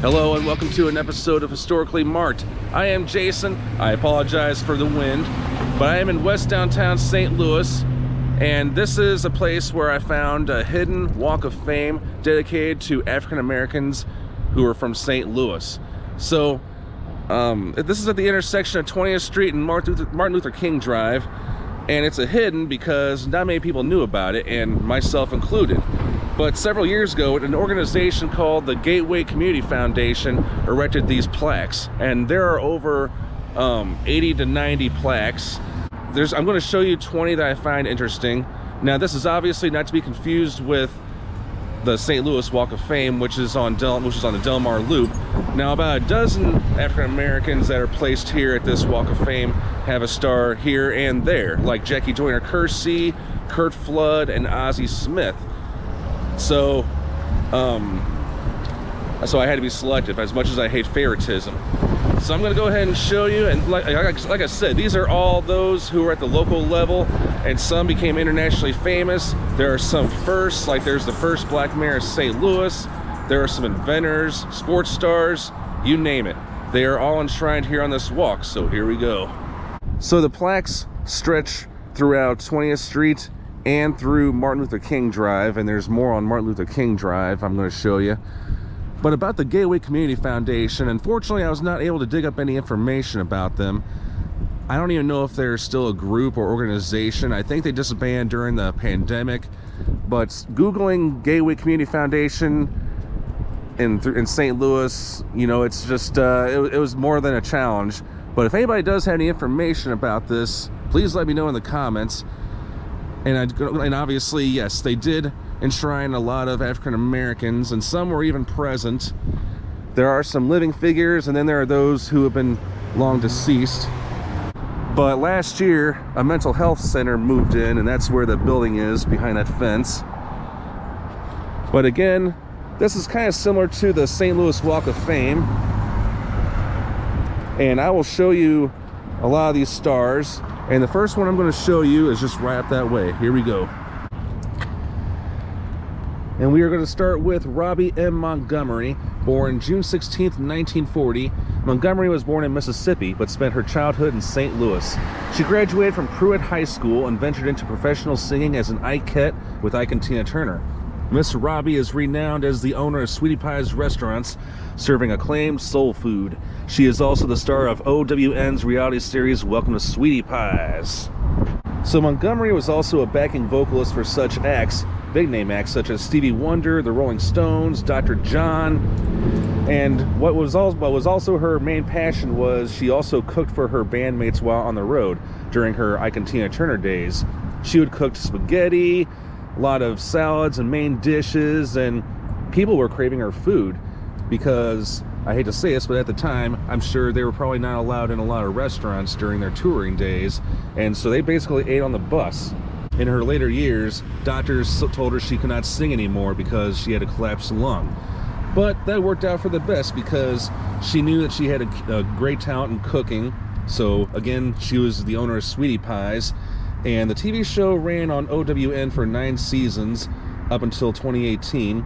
Hello and welcome to an episode of Historically Marked. I am Jason. I apologize for the wind, but I am in West Downtown St. Louis, and this is a place where I found a hidden walk of fame dedicated to African Americans who are from St. Louis. So this is at the intersection of 20th Street and Martin Luther King Drive, and it's a hidden because not many people knew about it, and myself included. But several years ago, an organization called the Gateway Community Foundation erected these plaques, and there are over 80 to 90 plaques. I'm going to show you 20 that I find interesting. Now, this is obviously not to be confused with the St. Louis Walk of Fame, which is on the Delmar Loop. Now, about a dozen African Americans that are placed here at this Walk of Fame have a star here and there, like Jackie Joyner Kersee, Kurt Flood, and Ozzie Smith. So I had to be selective, as much as I hate favoritism. So I'm going to go ahead and show you, and like I said, these are all those who are at the local level, and some became internationally famous. There are some firsts, like there's the first black mayor of St. Louis. There are some inventors, sports stars, you name it. They are all enshrined here on this walk, so here we go. So the plaques stretch throughout 20th Street and through Martin Luther King Drive, and there's more on Martin Luther King Drive I'm going to show you. But about the Gateway Community Foundation, unfortunately I was not able to dig up any information about them. I don't even know if they're still a group or organization. I think they disbanded during the pandemic, but Googling Gateway Community Foundation in St. Louis, you know, it's just it was more than a challenge. But if anybody does have any information about this, please let me know in the comments. And obviously, yes, they did enshrine a lot of African Americans, and some were even present. There are some living figures, and then there are those who have been long deceased. But last year, a mental health center moved in, and that's where the building is, behind that fence. But again, this is kind of similar to the St. Louis Walk of Fame. And I will show you a lot of these stars. And the first one I'm going to show you is just right up that way. Here we go. And we are going to start with Robbie M. Montgomery, born June 16th, 1940. Montgomery was born in Mississippi, but spent her childhood in St. Louis. She graduated from Pruitt High School and ventured into professional singing as an Ikette with Ike and Tina Turner. Miss Robbie is renowned as the owner of Sweetie Pie's restaurants, serving acclaimed soul food. She is also the star of OWN's reality series, Welcome to Sweetie Pies. So Montgomery was also a backing vocalist for such acts, big name acts such as Stevie Wonder, the Rolling Stones, Dr. John, and what was also her main passion was she also cooked for her bandmates while on the road during her Ike and Tina Turner days. She would cook spaghetti, a lot of salads and main dishes, and people were craving her food because, I hate to say this, but at the time, I'm sure they were probably not allowed in a lot of restaurants during their touring days, and so they basically ate on the bus. In her later years, doctors told her she could not sing anymore because she had a collapsed lung. But that worked out for the best because she knew that she had a great talent in cooking. So again, she was the owner of Sweetie Pies, and the TV show ran on OWN for 9 seasons up until 2018.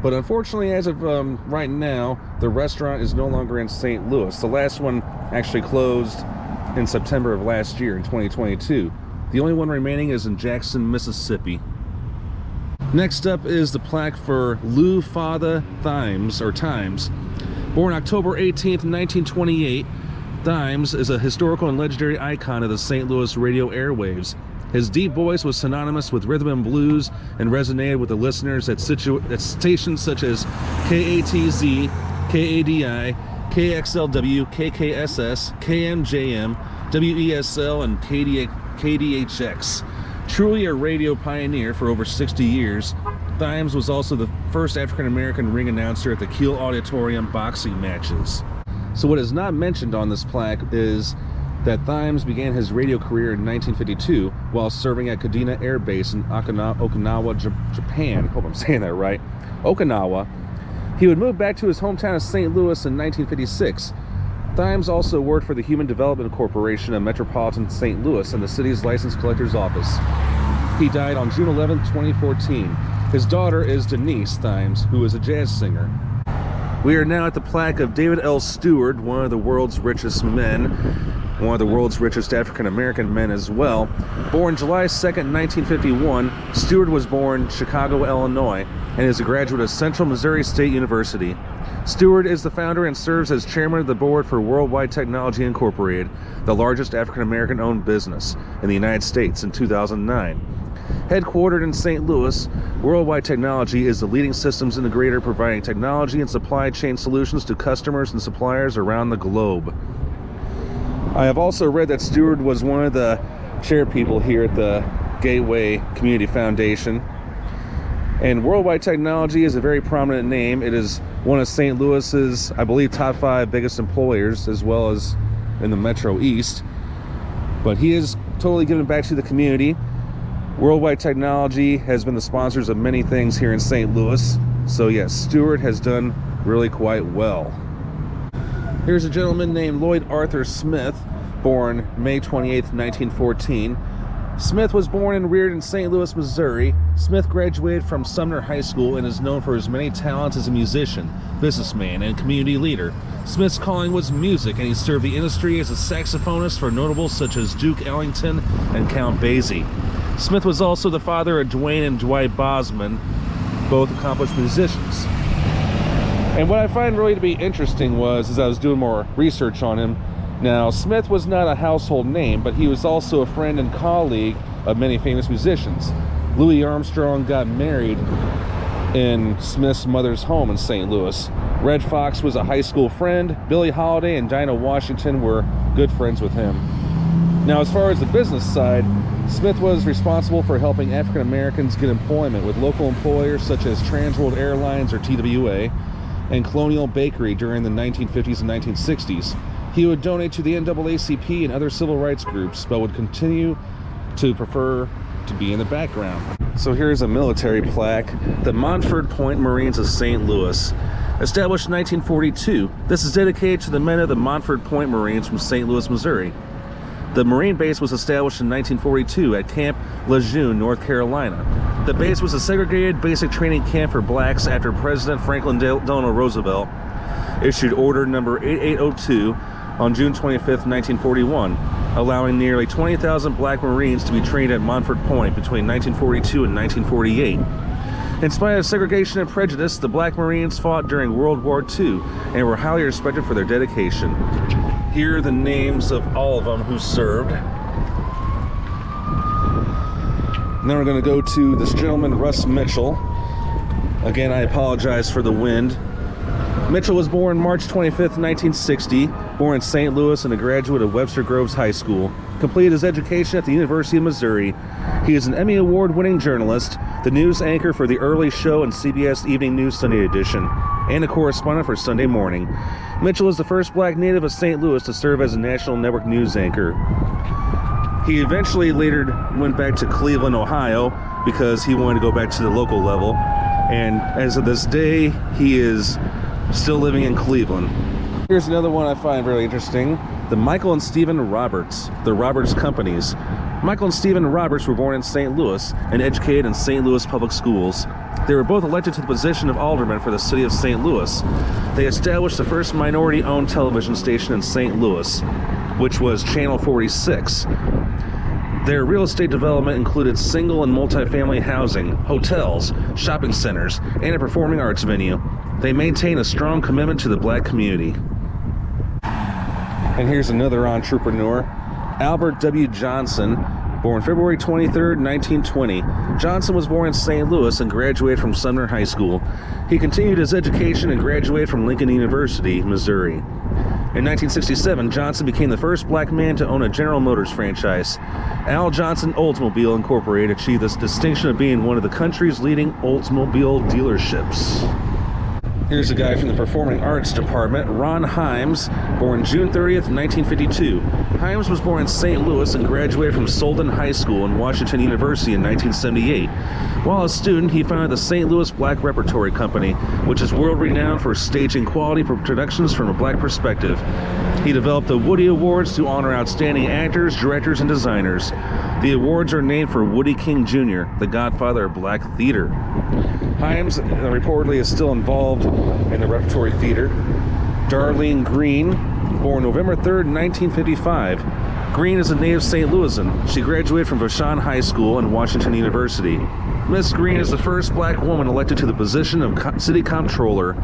But unfortunately, as of right now, the restaurant is no longer in St. Louis. The last one actually closed in September of last year, in 2022. The only one remaining is in Jackson, Mississippi. Next up is the plaque for Lou Father Thymes, or Times. Born October 18th, 1928, Thymes is a historical and legendary icon of the St. Louis radio airwaves. His deep voice was synonymous with rhythm and blues and resonated with the listeners at stations such as KATZ, KADI, KXLW, KKSS, KMJM, WESL, and KDHX. Truly a radio pioneer for over 60 years, Thymes was also the first African-American ring announcer at the Kiel Auditorium boxing matches. So what is not mentioned on this plaque is that Thymes began his radio career in 1952 while serving at Kadena Air Base in Okinawa, Japan. Hope I'm saying that right. Okinawa. He would move back to his hometown of St. Louis in 1956. Thymes also worked for the Human Development Corporation of Metropolitan St. Louis and the city's license collector's office. He died on June 11, 2014. His daughter is Denise Thymes, who is a jazz singer. We are now at the plaque of David L. Stewart, one of the world's richest men, one of the world's richest African-American men as well. Born July 2nd, 1951, Stewart was born in Chicago, Illinois, and is a graduate of Central Missouri State University. Stewart is the founder and serves as chairman of the board for Worldwide Technology Incorporated, the largest African-American owned business in the United States in 2009. Headquartered in St. Louis, Worldwide Technology is the leading systems integrator providing technology and supply chain solutions to customers and suppliers around the globe. I have also read that Stewart was one of the chair people here at the Gateway Community Foundation. And Worldwide Technology is a very prominent name. It is one of St. Louis's, I believe, top 5 biggest employers, as well as in the Metro East. But he is totally giving back to the community. Worldwide Technology has been the sponsors of many things here in St. Louis. So yes, Stewart has done really quite well. Here's a gentleman named Lloyd Arthur Smith, born May 28th, 1914. Smith was born and reared in St. Louis, Missouri. Smith graduated from Sumner High School and is known for his many talents as a musician, businessman, and community leader. Smith's calling was music, and he served the industry as a saxophonist for notables such as Duke Ellington and Count Basie. Smith was also the father of Dwayne and Dwight Bosman, both accomplished musicians. And what I find really to be interesting was, as I was doing more research on him, now Smith was not a household name, but he was also a friend and colleague of many famous musicians. Louis Armstrong got married in Smith's mother's home in St. Louis. Red Fox was a high school friend. Billie Holiday and Dinah Washington were good friends with him. Now, as far as the business side, Smith was responsible for helping African Americans get employment with local employers such as Transworld Airlines, or TWA, and Colonial Bakery during the 1950s and 1960s. He would donate to the NAACP and other civil rights groups, but would continue to prefer to be in the background. So here's a military plaque, the Montford Point Marines of St. Louis. Established in 1942, this is dedicated to the men of the Montford Point Marines from St. Louis, Missouri. The Marine base was established in 1942 at Camp Lejeune, North Carolina. The base was a segregated basic training camp for blacks after President Franklin Delano Roosevelt issued Order Number 8802 on June 25th, 1941, allowing nearly 20,000 black Marines to be trained at Montford Point between 1942 and 1948. In spite of segregation and prejudice, the black Marines fought during World War II and were highly respected for their dedication. Here are the names of all of them who served. Now we're going to go to this gentleman, Russ Mitchell. Again, I apologize for the wind. Mitchell was born March 25th, 1960, born in St. Louis and a graduate of Webster Groves High School. Completed his education at the University of Missouri. He is an Emmy Award-winning journalist, the news anchor for The Early Show and CBS Evening News Sunday Edition, and a correspondent for Sunday Morning. Mitchell is the first black native of St. Louis to serve as a national network news anchor. He eventually later went back to Cleveland, Ohio, because he wanted to go back to the local level. And as of this day, he is still living in Cleveland. Here's another one I find really interesting. The Michael and Stephen Roberts, the Roberts Companies. Michael and Stephen Roberts were born in St. Louis and educated in St. Louis public schools. They were both elected to the position of alderman for the city of St. Louis. They established the first minority-owned television station in St. Louis, which was Channel 46. Their real estate development included single and multifamily housing, hotels, shopping centers, and a performing arts venue. They maintain a strong commitment to the black community. And here's another entrepreneur, Albert W. Johnson, born February 23rd, 1920. Johnson was born in St. Louis and graduated from Sumner High School. He continued his education and graduated from Lincoln University, Missouri. In 1967, Johnson became the first black man to own a General Motors franchise. Al Johnson Oldsmobile Incorporated achieved this distinction of being one of the country's leading Oldsmobile dealerships. Here's a guy from the Performing Arts Department, Ron Himes, born June 30th, 1952. Himes was born in St. Louis and graduated from Solden High School and Washington University in 1978. While a student, he founded the St. Louis Black Repertory Company, which is world-renowned for staging quality productions from a black perspective. He developed the Woody Awards to honor outstanding actors, directors, and designers. The awards are named for Woody King Jr., the godfather of black theater. Himes reportedly is still involved and the Repertory Theater. Darlene Green, born November 3rd, 1955. Green is a native St. Louisan. She graduated from Vashon High School and Washington University. Miss Green is the first black woman elected to the position of city comptroller.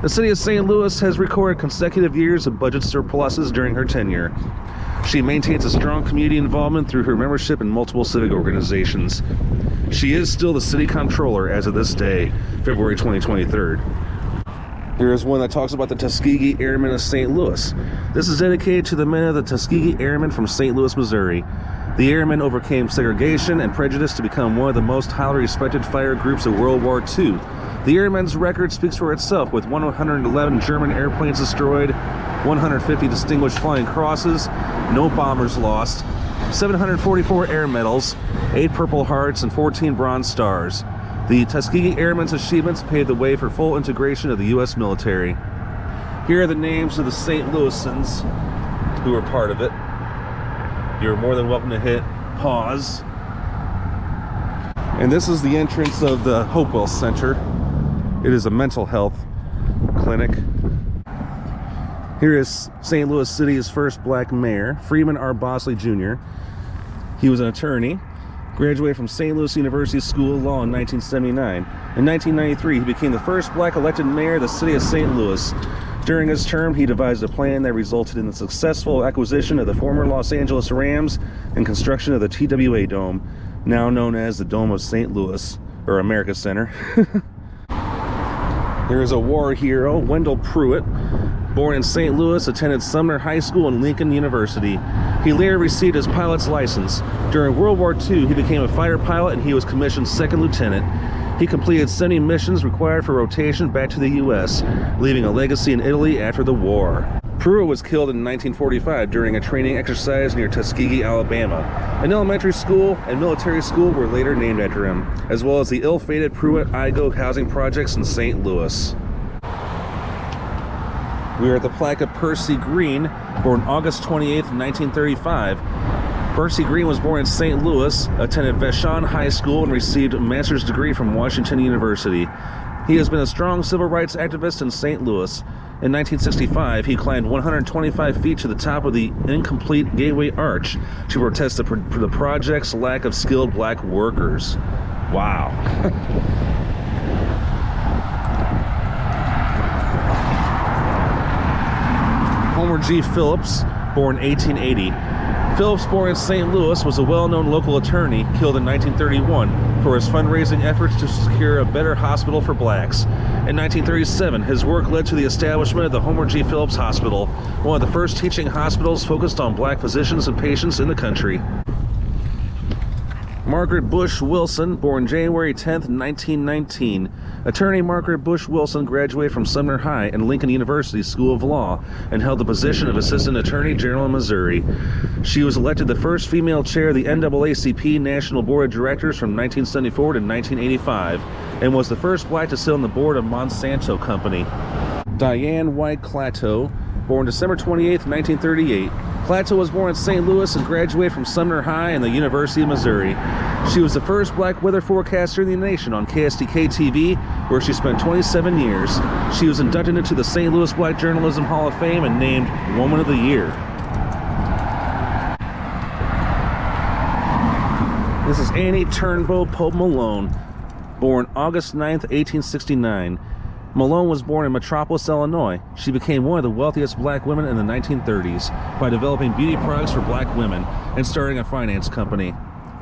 The city of St. Louis has recorded consecutive years of budget surpluses during her tenure. She maintains a strong community involvement through her membership in multiple civic organizations. She is still the city comptroller as of this day, February 2023. Here is one that talks about the Tuskegee Airmen of St. Louis. This is dedicated to the men of the Tuskegee Airmen from St. Louis, Missouri. The airmen overcame segregation and prejudice to become one of the most highly respected fire groups of World War II. The airmen's record speaks for itself, with 111 German airplanes destroyed, 150 distinguished flying crosses, no bombers lost, 744 air medals, 8 Purple Hearts, and 14 Bronze Stars. The Tuskegee Airmen's achievements paved the way for full integration of the U.S. military. Here are the names of the St. Louisans who were part of it. You're more than welcome to hit pause. And this is the entrance of the Hopewell Center. It is a mental health clinic. Here is St. Louis City's first black mayor, Freeman R. Bosley Jr. He was an attorney. Graduated from St. Louis University School of Law in 1979. In 1993, he became the first black elected mayor of the city of St. Louis. During his term, he devised a plan that resulted in the successful acquisition of the former Los Angeles Rams and construction of the TWA Dome, now known as the Dome of St. Louis, or America Center. There is a war hero, Wendell Pruitt. Born in St. Louis, attended Sumner High School and Lincoln University. He later received his pilot's license. During World War II, he became a fighter pilot and he was commissioned second lieutenant. He completed 70 missions required for rotation back to the U.S., leaving a legacy in Italy after the war. Pruitt was killed in 1945 during a training exercise near Tuskegee, Alabama. An elementary school and military school were later named after him, as well as the ill-fated Pruitt-Igoe housing projects in St. Louis. We are at the plaque of Percy Green, born August 28, 1935. Percy Green was born in St. Louis, attended Vashon High School, and received a master's degree from Washington University. He has been a strong civil rights activist in St. Louis. In 1965, he climbed 125 feet to the top of the incomplete Gateway Arch to protest the project's lack of skilled black workers. Wow. Homer G. Phillips, born 1880. Phillips, born in St. Louis, was a well-known local attorney killed in 1931 for his fundraising efforts to secure a better hospital for blacks. In 1937, his work led to the establishment of the Homer G. Phillips Hospital, one of the first teaching hospitals focused on black physicians and patients in the country. Margaret Bush Wilson, born January 10, 1919. Attorney Margaret Bush Wilson graduated from Sumner High and Lincoln University School of Law and held the position of Assistant Attorney General in Missouri. She was elected the first female chair of the NAACP National Board of Directors from 1974 to 1985 and was the first black to sit on the board of Monsanto Company. Diane White Clateau, born December 28, 1938. Clateau was born in St. Louis and graduated from Sumner High and the University of Missouri. She was the first black weather forecaster in the nation on KSTK-TV, where she spent 27 years. She was inducted into the St. Louis Black Journalism Hall of Fame and named Woman of the Year. This is Annie Turnbow Pope Malone, born August 9, 1869. Malone was born in Metropolis, Illinois. She became one of the wealthiest black women in the 1930s by developing beauty products for black women and starting a finance company.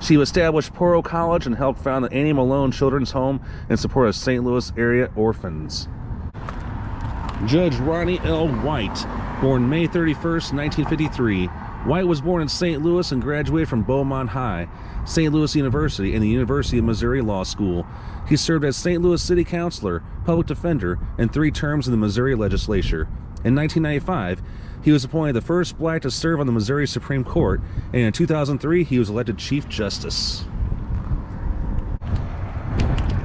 She established Poro College and helped found the Annie Malone Children's Home in support of St. Louis area orphans. Judge Ronnie L. White, born May 31st, 1953. White was born in St. Louis and graduated from Beaumont High, St. Louis University, and the University of Missouri Law School. He served as St. Louis City Councilor, Public Defender, and 3 terms in the Missouri Legislature. In 1995, he was appointed the first black to serve on the Missouri Supreme Court, and in 2003, he was elected Chief Justice.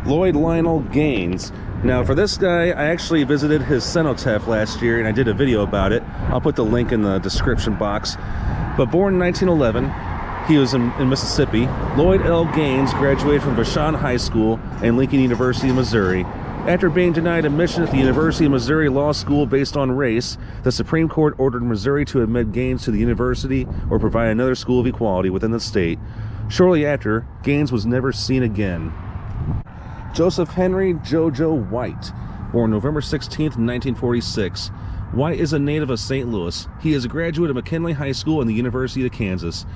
Lloyd Lionel Gaines. Now, for this guy, I actually visited his cenotaph last year, and I did a video about it. I'll put the link in the description box. But born in 1911, he was in Mississippi. Lloyd L. Gaines graduated from Vashon High School and Lincoln University of Missouri. After being denied admission at the University of Missouri Law School based on race, the Supreme Court ordered Missouri to admit Gaines to the university or provide another school of equality within the state. Shortly after, Gaines was never seen again. Joseph Henry Jojo White, born November 16, 1946. White is a native of St. Louis. He is a graduate of McKinley High School and the University of Kansas.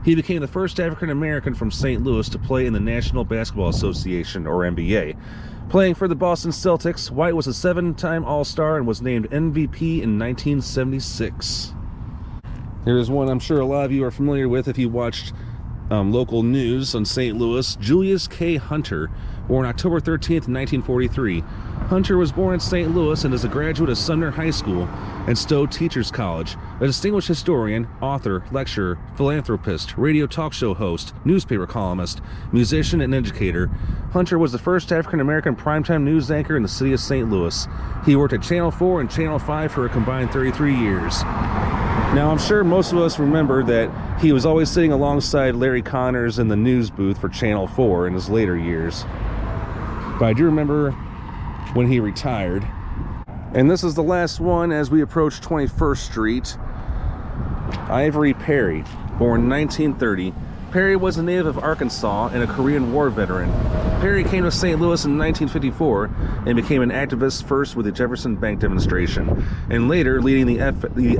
He became the first African American from St. Louis to play in the National Basketball Association, or NBA. Playing for the Boston Celtics, White was a 7-time All-Star and was named MVP in 1976. Here's one I'm sure a lot of you are familiar with if you watched local news on St. Louis. Julius K. Hunter, born October 13th, 1943. Hunter was born in St. Louis and is a graduate of Sumner High School and Stowe Teachers College. A distinguished historian, author, lecturer, philanthropist, radio talk show host, newspaper columnist, musician, and educator, Hunter was the first African-American primetime news anchor in the city of St. Louis. He worked at Channel 4 and Channel 5 for a combined 33 years. Now, I'm sure most of us remember that he was always sitting alongside Larry Connors in the news booth for Channel 4 in his later years. But I do remember when he retired. And this is the last one as we approach 21st Street. Ivory Perry, born 1930. Perry was a native of Arkansas and a Korean War veteran. Perry came to St. Louis in 1954 and became an activist first with the Jefferson Bank demonstration, and later leading the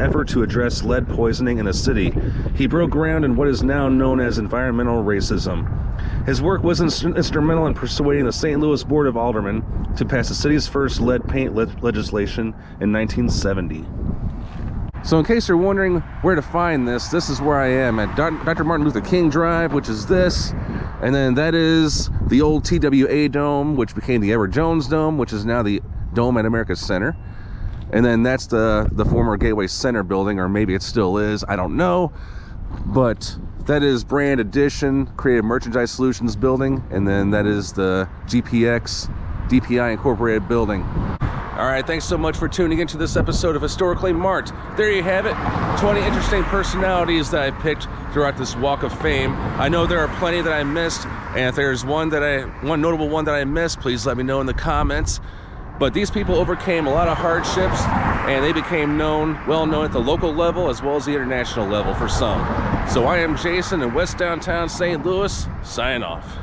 effort to address lead poisoning in the city. He broke ground in what is now known as environmental racism. His work was instrumental in persuading the St. Louis Board of Aldermen to pass the city's first lead paint legislation in 1970. So in case you're wondering where to find this is where I am at Dr. Martin Luther King Drive, which is this, and then that is the old TWA Dome, which became the Edward Jones Dome, which is now the Dome at America Center. And then that's the former Gateway Center building, or maybe it still is, I don't know. But that is Brand Addition, Creative Merchandise Solutions building, and then that is the DPI Incorporated building. All right, thanks so much for tuning into this episode of Historically Marked. There you have it, 20 interesting personalities that I picked throughout this Walk of Fame. I know there are plenty that I missed, and if there's one notable one that I missed, please let me know in the comments. But these people overcame a lot of hardships, and they became well known at the local level as well as the international level for some. So I am Jason in West Downtown St. Louis, signing off.